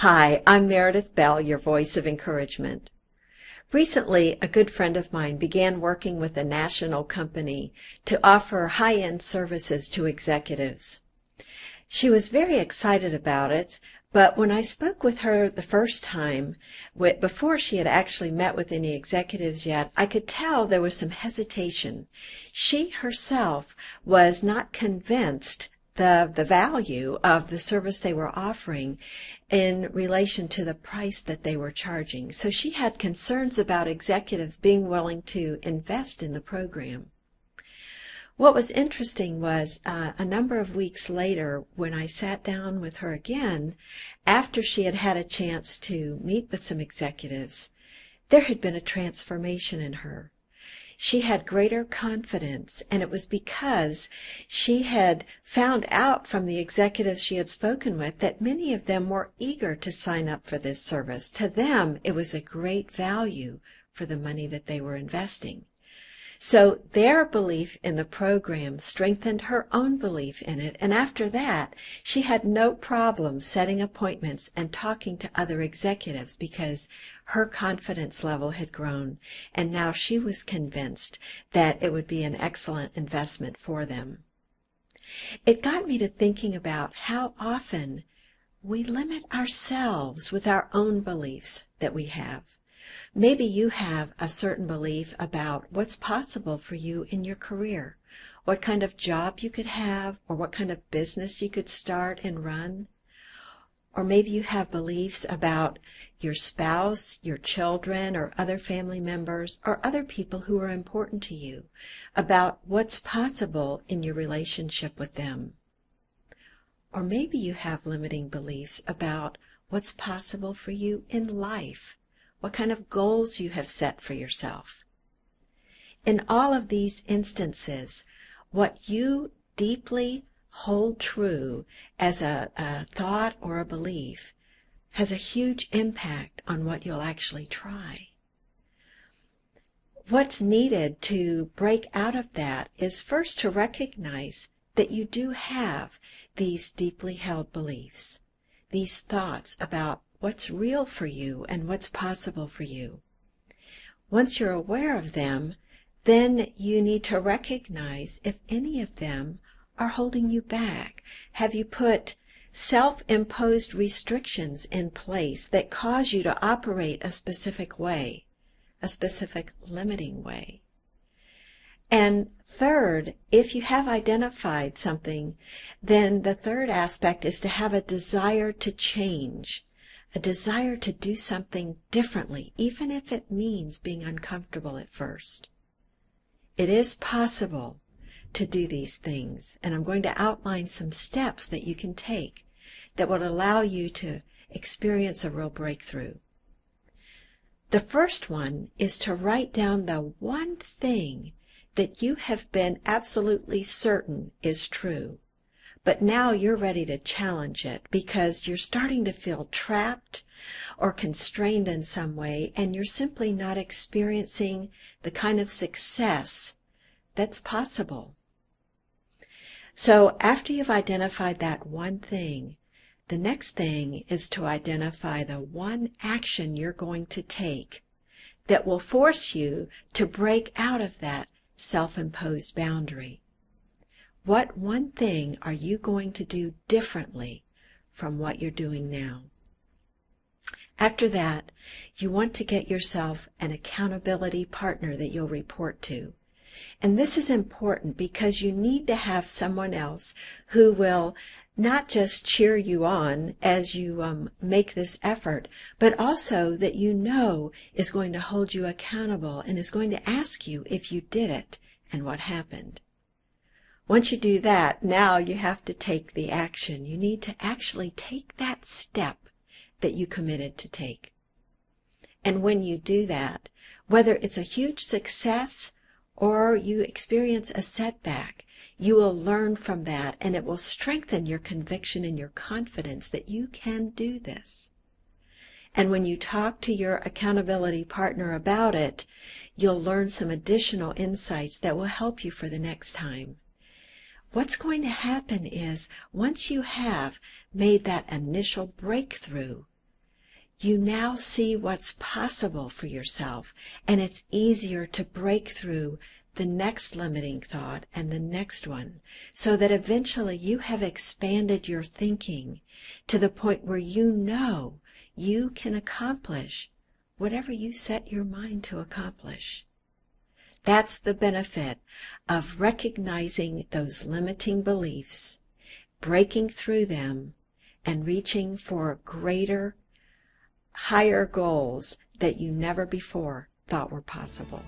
Hi, I'm Meredith Bell, your voice of encouragement. Recently, a good friend of mine began working with a national company to offer high-end services to executives. She was very excited about it, but when I spoke with her the first time, before she had actually met with any executives yet, I could tell there was some hesitation. She herself was not convinced the value of the service they were offering in relation to the price that they were charging. So she had concerns about executives being willing to invest in the program. What was interesting was a number of weeks later, when I sat down with her again, after she had had a chance to meet with some executives, there had been a transformation in her. She had greater confidence, and it was because she had found out from the executives she had spoken with that many of them were eager to sign up for this service. To them, it was a great value for the money that they were investing. So their belief in the program strengthened her own belief in it, and after that, she had no problem setting appointments and talking to other executives because her confidence level had grown, and now she was convinced that it would be an excellent investment for them. It got me to thinking about how often we limit ourselves with our own beliefs that we have. Maybe you have a certain belief about what's possible for you in your career, what kind of job you could have, or what kind of business you could start and run. Or maybe you have beliefs about your spouse, your children, or other family members, or other people who are important to you, about what's possible in your relationship with them. Or maybe you have limiting beliefs about what's possible for you in life, what kind of goals you have set for yourself. In all of these instances, what you deeply hold true as a thought or a belief has a huge impact on what you'll actually try. What's needed to break out of that is first to recognize that you do have these deeply held beliefs, these thoughts about what's real for you and what's possible for you. Once you're aware of them, then you need to recognize if any of them are holding you back. Have you put self-imposed restrictions in place that cause you to operate a specific way, a specific limiting way? And third, if you have identified something, then the third aspect is to have a desire to change, a desire to do something differently, even if it means being uncomfortable at first. It is possible to do these things, and I'm going to outline some steps that you can take that will allow you to experience a real breakthrough. The first one is to write down the one thing that you have been absolutely certain is true. But now you're ready to challenge it because you're starting to feel trapped or constrained in some way, and you're simply not experiencing the kind of success that's possible. So after you've identified that one thing, the next thing is to identify the one action you're going to take that will force you to break out of that self-imposed boundary. What one thing are you going to do differently from what you're doing now? After that, you want to get yourself an accountability partner that you'll report to. And this is important because you need to have someone else who will not just cheer you on as you make this effort, but also that you know is going to hold you accountable and is going to ask you if you did it and what happened. Once you do that, now you have to take the action. You need to actually take that step that you committed to take. And when you do that, whether it's a huge success or you experience a setback, you will learn from that, and it will strengthen your conviction and your confidence that you can do this. And when you talk to your accountability partner about it, you'll learn some additional insights that will help you for the next time. What's going to happen is, once you have made that initial breakthrough you now see what's possible for yourself, and it's easier to break through the next limiting thought and the next one, so that eventually you have expanded your thinking to the point where you know you can accomplish whatever you set your mind to accomplish. That's the benefit of recognizing those limiting beliefs, breaking through them, and reaching for greater, higher goals that you never before thought were possible.